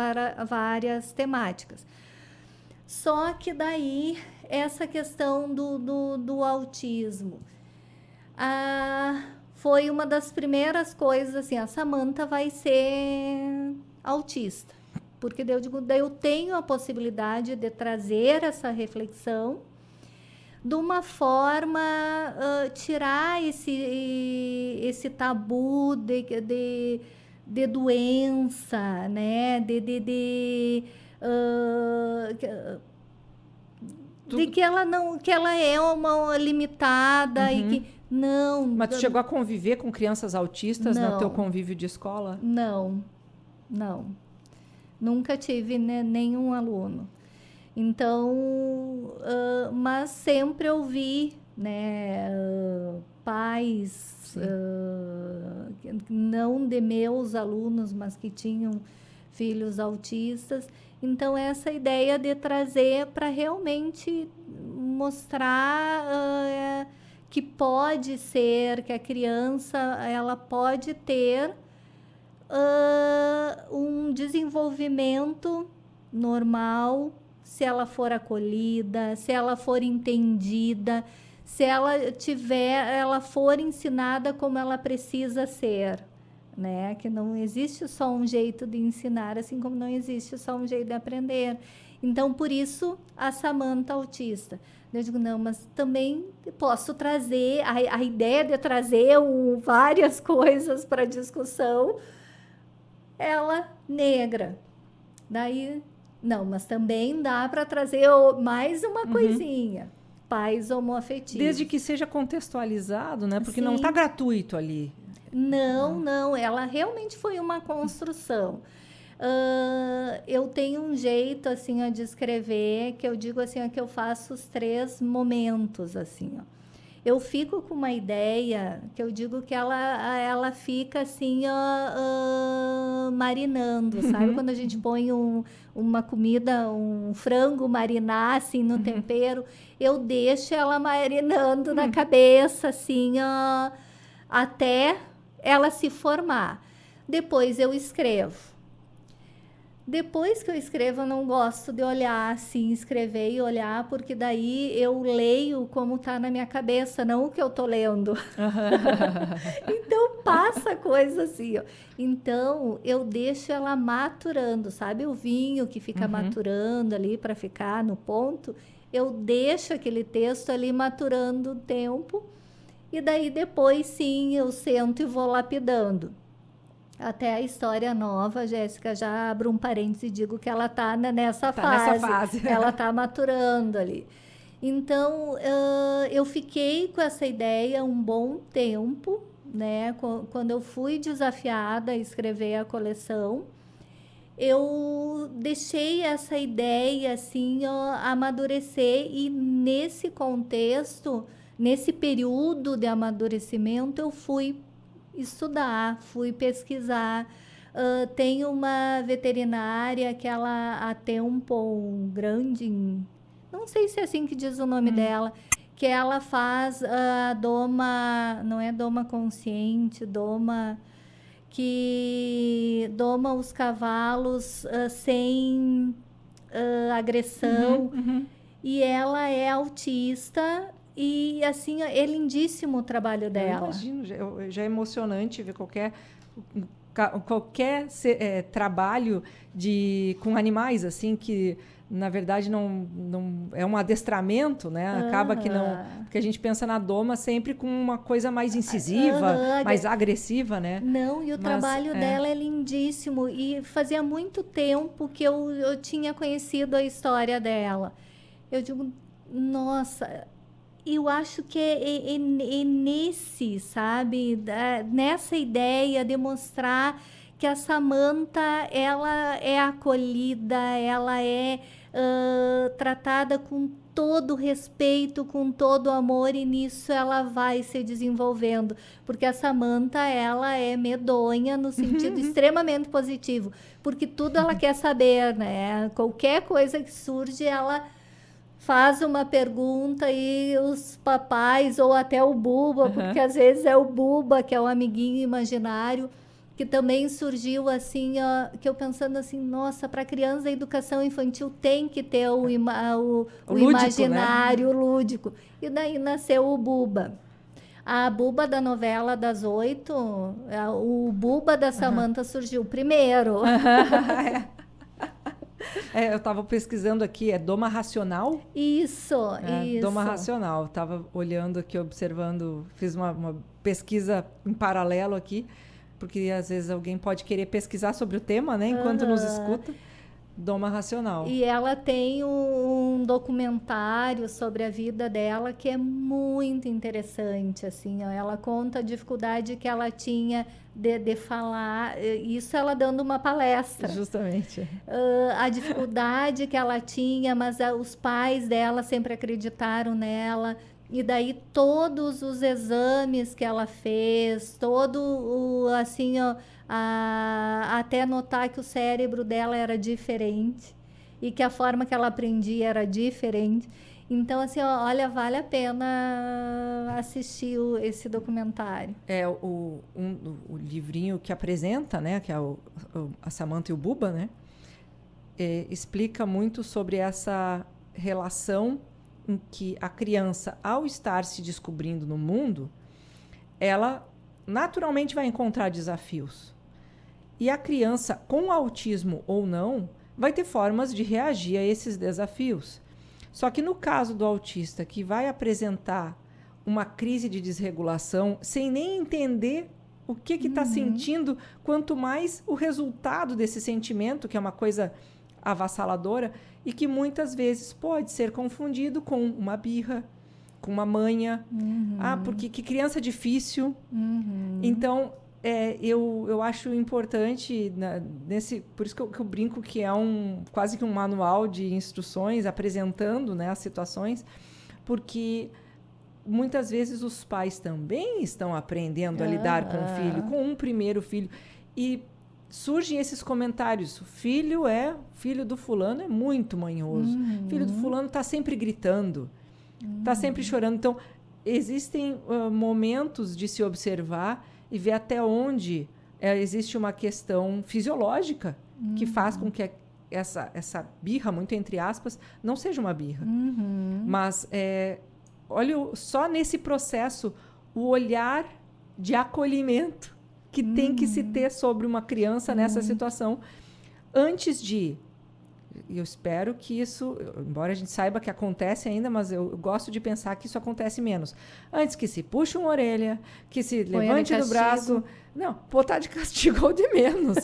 várias temáticas. Só que daí, essa questão do autismo foi uma das primeiras coisas, assim, a Samantha vai ser autista. Porque daí eu tenho a possibilidade de trazer essa reflexão de uma forma, tirar esse tabu de doença, né? De que ela é uma limitada e que não. Mas tu chegou a conviver com crianças autistas no teu convívio de escola? Não. Nunca tive, né, nenhum aluno. Então, mas sempre ouvi, né, pais, não de meus alunos, mas que tinham filhos autistas. Então, essa ideia de trazer para realmente mostrar que pode ser, que a criança ela pode ter um desenvolvimento normal, se ela for acolhida, se ela for entendida, se ela for ensinada como ela precisa ser, né? Que não existe só um jeito de ensinar, assim como não existe só um jeito de aprender. Então, por isso, a Samantha autista. Eu digo, não, mas também posso trazer, a ideia de trazer várias coisas para discussão, ela negra. Daí, não, mas também dá para trazer mais uma coisinha. Pais homoafetivos. Desde que seja contextualizado, né? Porque Sim. não está gratuito ali. Não, ela realmente foi uma construção. Eu tenho um jeito, assim, de escrever, que eu digo assim, que eu faço os 3 momentos, assim, ó. Eu fico com uma ideia, que eu digo que ela fica, assim, marinando, sabe? Quando a gente põe uma comida, um frango marinar, assim, no tempero, eu deixo ela marinando na cabeça, assim, até ela se formar. Depois eu escrevo. Depois que eu escrevo, eu não gosto de olhar assim, escrever e olhar, porque daí eu leio como está na minha cabeça, não o que eu estou lendo. Então, passa coisa assim, ó. Então, eu deixo ela maturando, sabe? O vinho que fica maturando ali para ficar no ponto, eu deixo aquele texto ali maturando o tempo, e daí depois, sim, eu sento e vou lapidando. Até a história nova, Jéssica, já abro um parênteses e digo que ela está nessa fase. Ela está maturando ali. Então, eu fiquei com essa ideia um bom tempo, né? Quando eu fui desafiada a escrever a coleção, eu deixei essa ideia, assim, amadurecer, e nesse contexto, nesse período de amadurecimento, eu fui estudar, fui pesquisar. Tem uma veterinária que ela há tempo grande, não sei se é assim que diz o nome dela, que ela faz doma, não é doma consciente, que doma os cavalos sem agressão, e ela é autista. E, assim, é lindíssimo o trabalho dela. Eu imagino, já é emocionante ver qualquer trabalho com animais, assim, que, na verdade, não é um adestramento, né? Acaba que não... Porque a gente pensa na doma sempre com uma coisa mais incisiva, mais agressiva, né? Não, e o trabalho dela é lindíssimo. E fazia muito tempo que eu tinha conhecido a história dela. Eu digo, nossa... Eu acho que é nesse, sabe, nessa ideia de mostrar que a Samantha, ela é acolhida, ela é tratada com todo respeito, com todo amor, e nisso ela vai se desenvolvendo, porque a Samantha, ela é medonha no sentido extremamente positivo, porque tudo ela quer saber, né? Qualquer coisa que surge, ela faz uma pergunta, e os papais, ou até o Buba, porque às vezes é o Buba, que é o amiguinho imaginário, que também surgiu assim, que eu pensando assim, nossa, para criança a educação infantil tem que ter o lúdico, imaginário, né? O lúdico. E daí nasceu o Buba. A Buba da novela das 8, o Buba da Samantha surgiu primeiro. Eu estava pesquisando aqui, é doma racional? Isso. Doma racional. Estava olhando aqui, observando, fiz uma pesquisa em paralelo aqui, porque às vezes alguém pode querer pesquisar sobre o tema, né, enquanto nos escuta. Doma racional. E ela tem um documentário sobre a vida dela que é muito interessante, assim, ela conta a dificuldade que ela tinha de falar, isso ela dando uma palestra. Justamente. A dificuldade que ela tinha, mas os pais dela sempre acreditaram nela. E daí todos os exames que ela fez, assim, até notar que o cérebro dela era diferente. e que a forma que ela aprendia era diferente. Então, assim, olha, vale a pena assistir esse documentário. O livrinho que apresenta, né, que é a Samantha e o Buba, né, explica muito sobre essa relação em que a criança, ao estar se descobrindo no mundo, ela naturalmente vai encontrar desafios. E a criança, com autismo ou não, vai ter formas de reagir a esses desafios. Só que no caso do autista, que vai apresentar uma crise de desregulação sem nem entender o que está sentindo, quanto mais o resultado desse sentimento, que é uma coisa avassaladora, e que muitas vezes pode ser confundido com uma birra, com uma manha. Porque que criança difícil. Então, eu acho importante, por isso que eu brinco que é quase que um manual de instruções apresentando, né, as situações, porque muitas vezes os pais também estão aprendendo a lidar com o filho, com um primeiro filho, e surgem esses comentários: filho do fulano é muito manhoso, filho do fulano está sempre gritando, está sempre chorando. Então, existem momentos de se observar e ver até onde existe uma questão fisiológica que faz com que essa birra, muito entre aspas, não seja uma birra. Mas, olha, só nesse processo, o olhar de acolhimento que tem que se ter sobre uma criança nessa situação, antes de... Eu espero que isso, embora a gente saiba que acontece ainda, mas eu gosto de pensar que isso acontece menos. Antes que se puxe uma orelha, que se levante do braço. Não, botar de castigo ou de menos.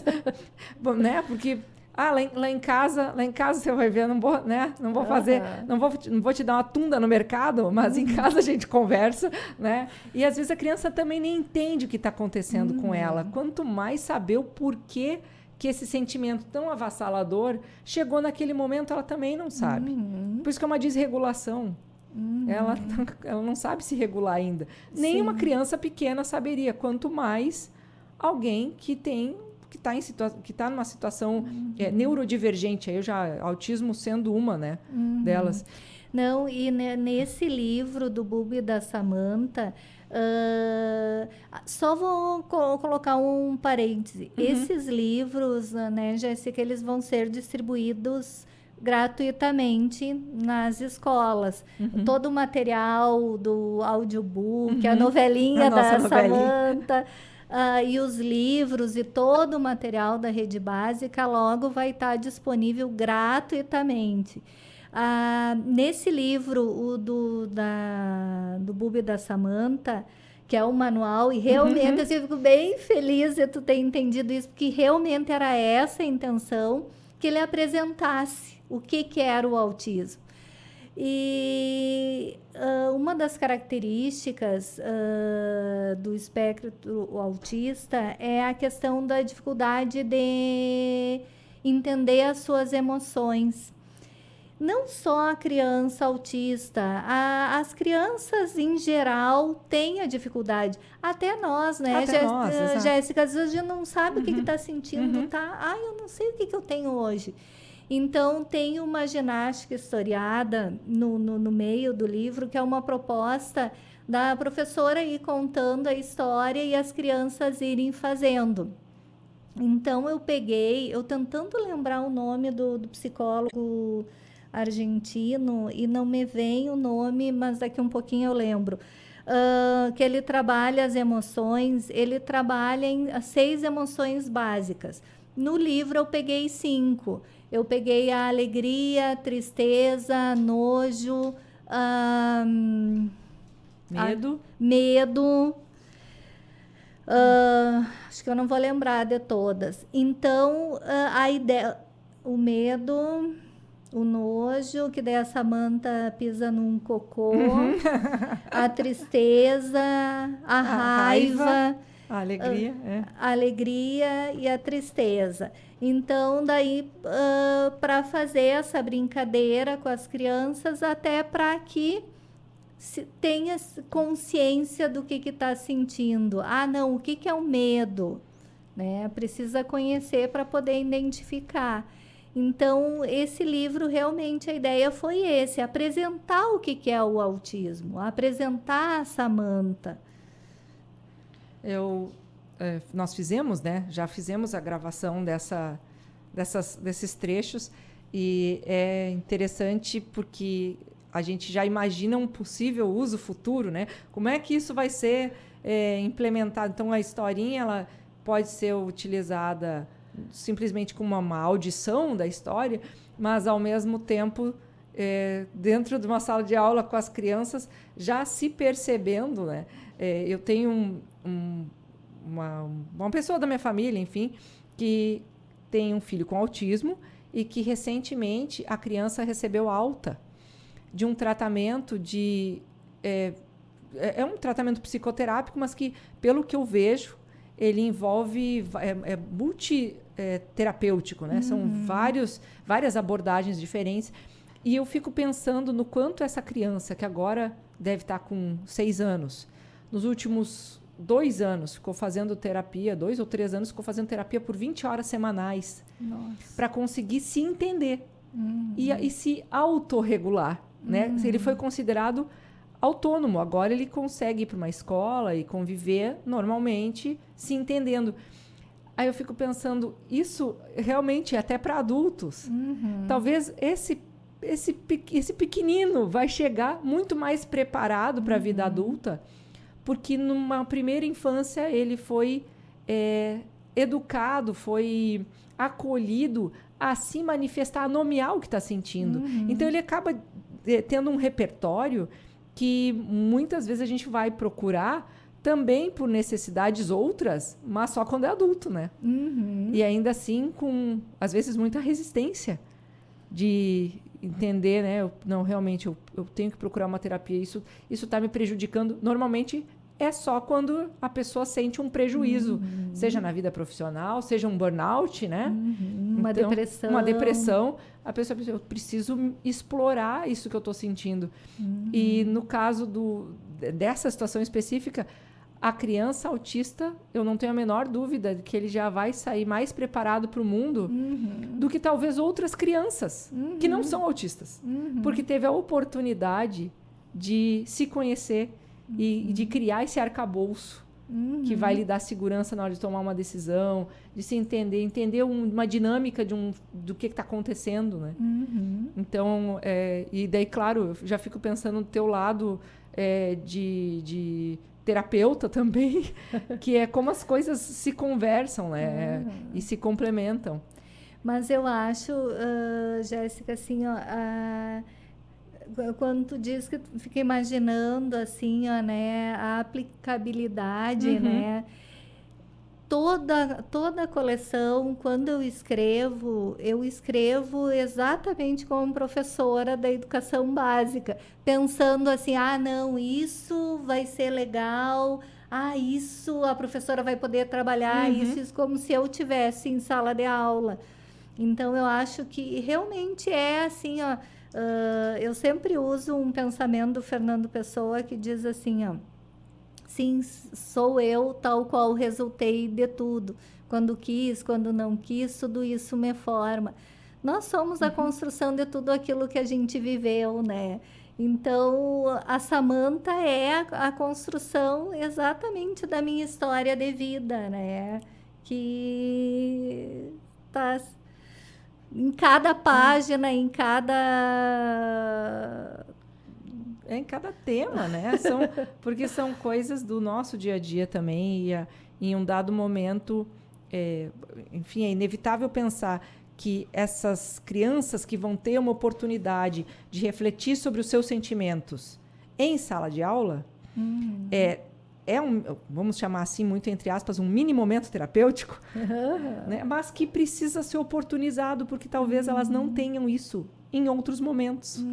Né? Porque lá em casa você vai ver, não vou fazer, não vou te dar uma tunda no mercado, mas em casa a gente conversa, né? E às vezes a criança também nem entende o que está acontecendo com ela. Quanto mais saber o porquê que esse sentimento tão avassalador chegou naquele momento, ela também não sabe. Por isso que é uma desregulação. Ela não sabe se regular ainda. Nem uma criança pequena saberia, quanto mais alguém que está numa situação neurodivergente. Aí autismo sendo uma, né, delas. Não, e nesse livro do Buba e da Samantha, só vou colocar um parêntese. Esses livros, né, Jéssica, eles vão ser distribuídos gratuitamente nas escolas. Todo o material do audiobook, a novelinha da Samantha, e os livros e todo o material da Rede Básica logo vai estar disponível gratuitamente. Nesse livro, do Buba e da Samantha, que é o manual, e realmente assim, eu fico bem feliz de tu ter entendido isso, porque realmente era essa a intenção, que ele apresentasse o que era o autismo. E uma das características do espectro autista é a questão da dificuldade de entender as suas emoções. Não só a criança autista, as crianças em geral têm a dificuldade. Até nós, né, Jéssica? Às vezes a gente não sabe o que está sentindo, tá? Eu não sei o que eu tenho hoje. Então, tem uma ginástica historiada no meio do livro, que é uma proposta da professora ir contando a história e as crianças irem fazendo. Então, eu tentando lembrar o nome do psicólogo argentino, e não me vem o nome, mas daqui um pouquinho eu lembro, que ele trabalha as emoções, ele trabalha em 6 emoções básicas. No livro eu peguei 5. Eu peguei a alegria, a tristeza, nojo, medo. Acho que eu não vou lembrar de todas. Então, a ideia, o medo, o nojo, que daí a Samantha pisa num cocô, a tristeza, a raiva, a alegria, a alegria e a tristeza. Então, daí, para fazer essa brincadeira com as crianças, até para que tenha consciência do que está sentindo. Não, o que é o medo? Né? Precisa conhecer para poder identificar. Então, esse livro, realmente, a ideia foi apresentar o que é o autismo, apresentar a Samantha. Nós fizemos, né? Já fizemos a gravação desses trechos, e é interessante porque a gente já imagina um possível uso futuro, né? Como é que isso vai ser implementado? Então, a historinha ela pode ser utilizada simplesmente como uma audição da história, mas, ao mesmo tempo, dentro de uma sala de aula com as crianças, já se percebendo, né? Eu tenho uma pessoa da minha família, enfim, que tem um filho com autismo e que, recentemente, a criança recebeu alta de um tratamento é um tratamento psicoterápico, mas que, pelo que eu vejo, ele envolve multiterapêutico, né? São várias abordagens diferentes. E eu fico pensando no quanto essa criança, que agora deve estar com 6 anos, nos últimos 2 anos ficou fazendo terapia, 2 ou 3 anos ficou fazendo terapia por 20 horas semanais, para conseguir se entender e se autorregular, né? Ele foi considerado autônomo, agora ele consegue ir para uma escola e conviver normalmente, se entendendo. Aí eu fico pensando, isso realmente é até para adultos. Talvez esse pequenino vai chegar muito mais preparado para a vida adulta, porque numa primeira infância ele foi educado, foi acolhido a se manifestar, a nomear o que está sentindo. Então ele acaba tendo um repertório que muitas vezes a gente vai procurar também por necessidades outras, mas só quando é adulto, né? E ainda assim com, às vezes, muita resistência de entender, né? Realmente, eu tenho que procurar uma terapia. Isso está me prejudicando. Normalmente, é só quando a pessoa sente um prejuízo, seja na vida profissional, seja um burnout, né? Uma depressão. Uma depressão. A pessoa pensa, eu preciso explorar isso que eu estou sentindo. E no caso dessa situação específica, a criança autista, eu não tenho a menor dúvida de que ele já vai sair mais preparado para o mundo do que talvez outras crianças que não são autistas. Porque teve a oportunidade de se conhecer e de criar esse arcabouço que vai lhe dar segurança na hora de tomar uma decisão, de se entender uma dinâmica do que está acontecendo, né? Então, e daí, claro, eu já fico pensando no teu lado de terapeuta também, que é como as coisas se conversam, né? E se complementam. Mas eu acho, Jéssica, assim, ó, quando tu diz que tu fica imaginando, assim, ó, né, a aplicabilidade, né? Toda a coleção, quando eu escrevo exatamente como professora da educação básica, pensando assim, não, isso vai ser legal, isso a professora vai poder trabalhar, isso como se eu tivesse em sala de aula. Então, eu acho que realmente é assim, ó, eu sempre uso um pensamento do Fernando Pessoa que diz assim, ó, sim, sou eu tal qual resultei de tudo. Quando quis, quando não quis, tudo isso me forma. Nós somos a construção de tudo aquilo que a gente viveu, né? Então, a Samantha é a construção exatamente da minha história de vida, né? Que tá em cada página, em cada tema, né? Porque são coisas do nosso dia a dia também, e em um dado momento, enfim, é inevitável pensar que essas crianças que vão ter uma oportunidade de refletir sobre os seus sentimentos em sala de aula, vamos chamar assim, muito entre aspas, um mini momento terapêutico, né? Mas que precisa ser oportunizado, porque talvez elas não tenham isso em outros momentos.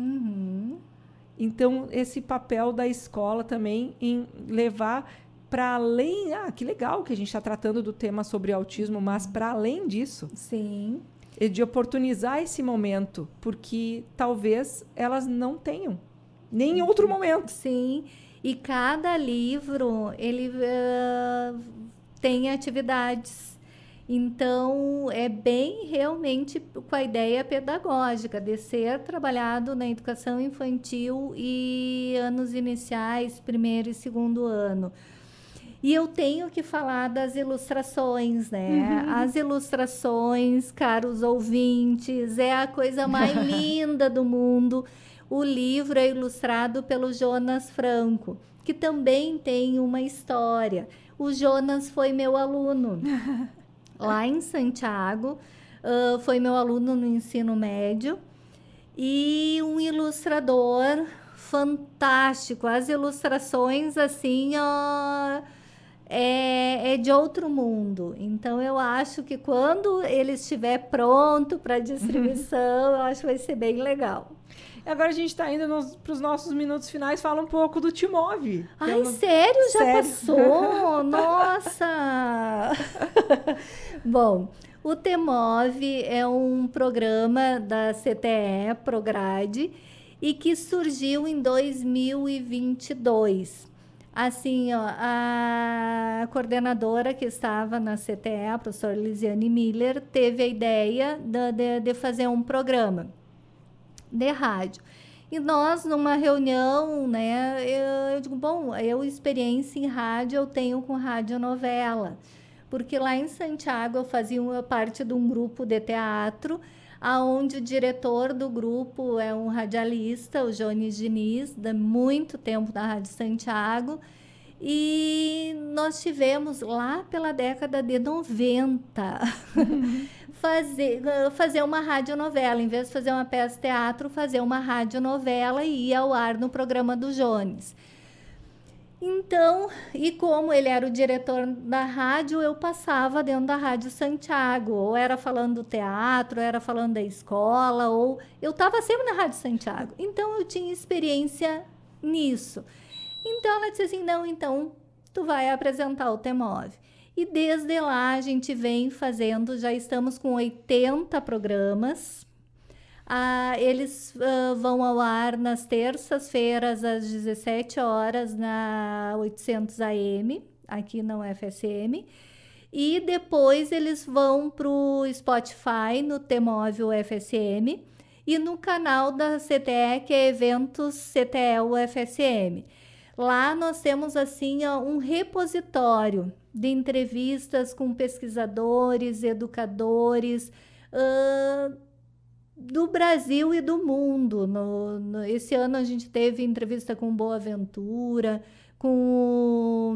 Então, esse papel da escola também em levar para além... que legal que a gente está tratando do tema sobre autismo, mas para além disso. Sim. E de oportunizar esse momento, porque talvez elas não tenham, nem em outro momento. Sim, e cada livro, ele tem atividades. Então, é bem realmente com a ideia pedagógica de ser trabalhado na educação infantil e anos iniciais, primeiro e segundo ano. E eu tenho que falar das ilustrações, né? As ilustrações, caros ouvintes, é a coisa mais linda do mundo. O livro é ilustrado pelo Jonas Franco, que também tem uma história. O Jonas foi meu aluno lá em Santiago, foi meu aluno no ensino médio e um ilustrador fantástico. As ilustrações, assim, ó, é de outro mundo. Então, eu acho que quando ele estiver pronto para distribuição, eu acho que vai ser bem legal. Agora a gente está indo para os nossos minutos finais. Fala um pouco do Te Move. Ai, sério? Já passou? Nossa! Bom, o Te Move é um programa da CTE, Prograde, e que surgiu em 2022. Assim, ó, a coordenadora que estava na CTE, a professora Lisiane Miller, teve a ideia de fazer um programa de rádio. E nós, numa reunião, né, eu digo, bom, experiência em rádio eu tenho com radionovela, porque lá em Santiago eu fazia parte de um grupo de teatro, onde o diretor do grupo é um radialista, o Jones Diniz, de muito tempo na Rádio Santiago, e nós tivemos lá pela década de 90 fazer uma radionovela, em vez de fazer uma peça de teatro, fazer uma radionovela e ir ao ar no programa do Jones. Então, e como ele era o diretor da rádio, eu passava dentro da Rádio Santiago, ou era falando do teatro, ou era falando da escola, ou eu estava sempre na Rádio Santiago. Então, eu tinha experiência nisso. Então, ela disse assim, não, então, tu vai apresentar o Te Move. E desde lá, a gente vem fazendo, já estamos com 80 programas. Eles vão ao ar nas terças-feiras, às 17 horas, na 800 AM, aqui na UFSM. E depois eles vão para o Spotify, no Te Move UFSM, e no canal da CTE, que é Eventos CTE UFSM. Lá nós temos, assim, um repositório de entrevistas com pesquisadores, educadores, do Brasil e do mundo. Esse ano a gente teve entrevista com Boaventura, com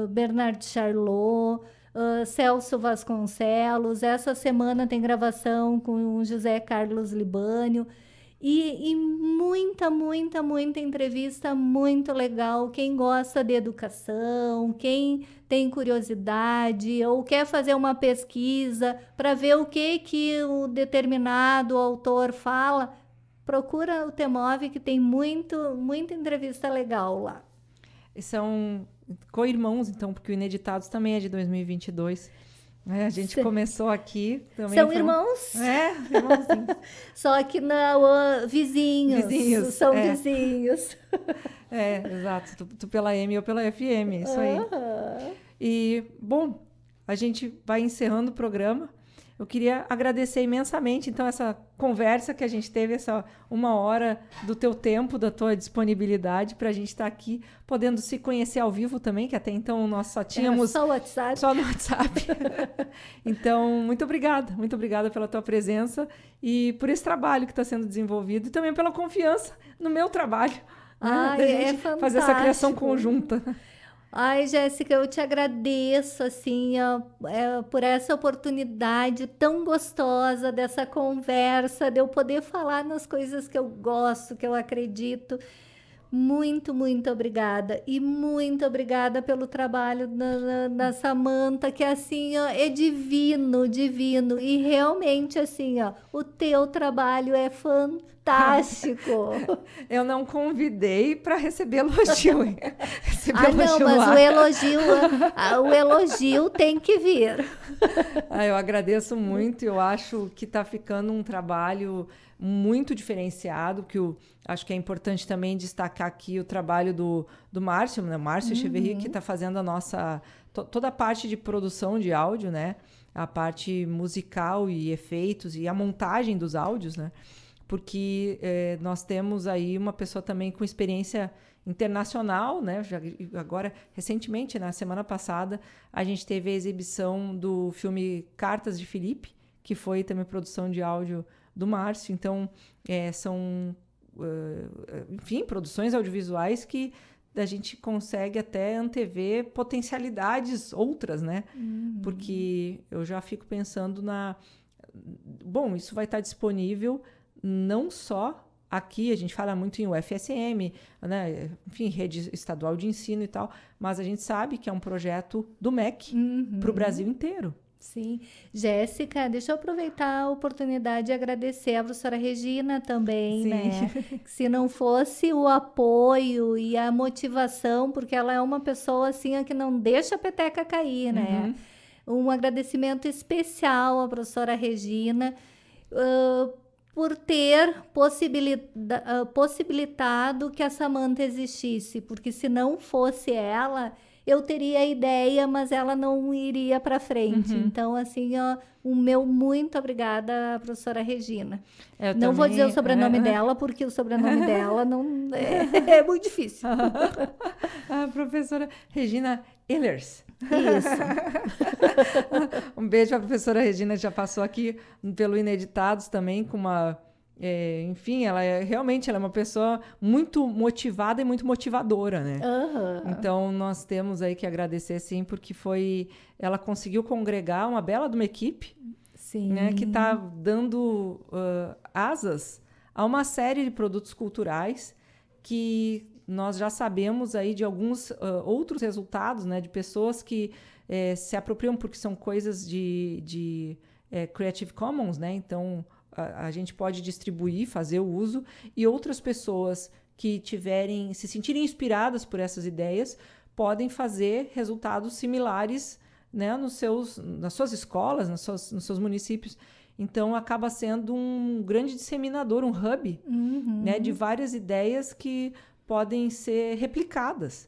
Bernard Charlot, Celso Vasconcelos. Essa semana tem gravação com José Carlos Libânio. E muita entrevista muito legal. Quem gosta de educação, quem tem curiosidade ou quer fazer uma pesquisa para ver o que o determinado autor fala, procura o Te Move, que tem muita entrevista legal lá. E são co-irmãos, então, porque o Ineditados também é de 2022. A gente começou aqui também. São irmãos? Irmãozinhos. Só que vizinhos. São vizinhos. Exato. Tu pela M e eu pela FM, isso aí. E, bom, a gente vai encerrando o programa. Eu queria agradecer imensamente, então, essa conversa que a gente teve, essa 1 hora do teu tempo, da tua disponibilidade, para a gente estar aqui, podendo se conhecer ao vivo também, que até então nós só tínhamos... Só o WhatsApp. Só no WhatsApp. Então, muito obrigada pela tua presença e por esse trabalho que está sendo desenvolvido e também pela confiança no meu trabalho. É fantástico. Fazer essa criação conjunta. Ai, Jéssica, eu te agradeço, assim, por essa oportunidade tão gostosa dessa conversa, de eu poder falar nas coisas que eu gosto, que eu acredito. Muito obrigada. E muito obrigada pelo trabalho da Samantha, que, assim, é divino. E realmente, assim, o teu trabalho é fantástico. fantástico. Eu não convidei para receber elogio. Não, mas o elogio tem que vir. Eu agradeço muito. Eu acho que está ficando um trabalho muito diferenciado, que acho que é importante também destacar aqui o trabalho do Márcio, né? Márcio Echeverri, que está fazendo a nossa... toda a parte de produção de áudio, né? A parte musical e efeitos e a montagem dos áudios, né? Porque nós temos aí uma pessoa também com experiência internacional, né? Agora, recentemente, na semana passada, a gente teve a exibição do filme Cartas de Filipe, que foi também produção de áudio do Márcio. Então, são, enfim, produções audiovisuais que a gente consegue até antever potencialidades outras, né? Porque eu já fico pensando Bom, isso vai estar disponível não só aqui, a gente fala muito em UFSM, né? Enfim, rede estadual de ensino e tal, mas a gente sabe que é um projeto do MEC para o Brasil inteiro. Sim. Jéssica, deixa eu aproveitar a oportunidade de agradecer a professora Regina também, né? Se não fosse o apoio e a motivação, porque ela é uma pessoa assim que não deixa a peteca cair, né? Um agradecimento especial à professora Regina por ter possibilitado que a Samantha existisse, porque se não fosse ela... eu teria a ideia, mas ela não iria para frente. Então, assim, o meu muito obrigada à professora Regina. Eu não também, vou dizer o sobrenome dela, porque o sobrenome dela não é muito difícil. A professora Regina Ehlers. Isso. Um beijo para a professora Regina, que já passou aqui pelo Ineditados também, com uma... enfim, ela é uma pessoa muito motivada e muito motivadora, né? Então, nós temos aí que agradecer, sim, porque ela conseguiu congregar uma bela de uma equipe, né, que está dando asas a uma série de produtos culturais que nós já sabemos aí de alguns outros resultados, né, de pessoas que se apropriam porque são coisas de Creative Commons, né? Então, a gente pode distribuir, fazer o uso, e outras pessoas que se sentirem inspiradas por essas ideias podem fazer resultados similares, né, nas suas escolas, nos seus municípios. Então, acaba sendo um grande disseminador, um hub, né, de várias ideias que podem ser replicadas.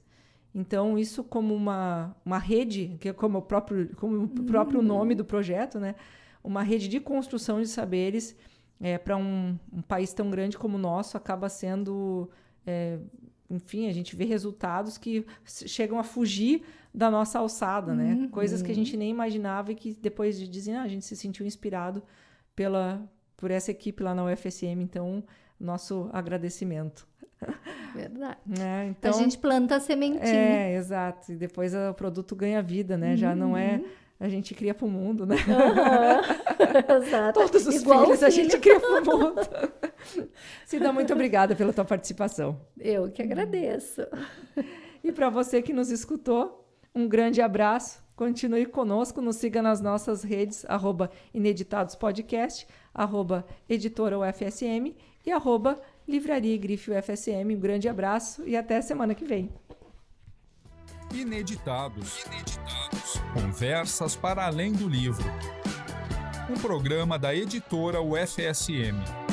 Então, isso como uma rede, que é como o próprio nome do projeto, né? Uma rede de construção de saberes para um país tão grande como o nosso, acaba sendo... enfim, a gente vê resultados que chegam a fugir da nossa alçada, né? Coisas que a gente nem imaginava e que depois dizem, a gente se sentiu inspirado por essa equipe lá na UFSM. Então, nosso agradecimento. Verdade. Então, a gente planta a sementinha. Exato. E depois o produto ganha vida, né? Já não é... A gente cria para o mundo, né? Exato. Todos os filhos a gente cria para o mundo. Cida, muito obrigada pela tua participação. Eu que agradeço. E para você que nos escutou, um grande abraço. Continue conosco, nos siga nas nossas redes, @ineditadospodcast, @editora-UFSM e @livraria e grife UFSM. Um grande abraço e até semana que vem. Ineditados. Conversas para além do livro. Um programa da editora UFSM.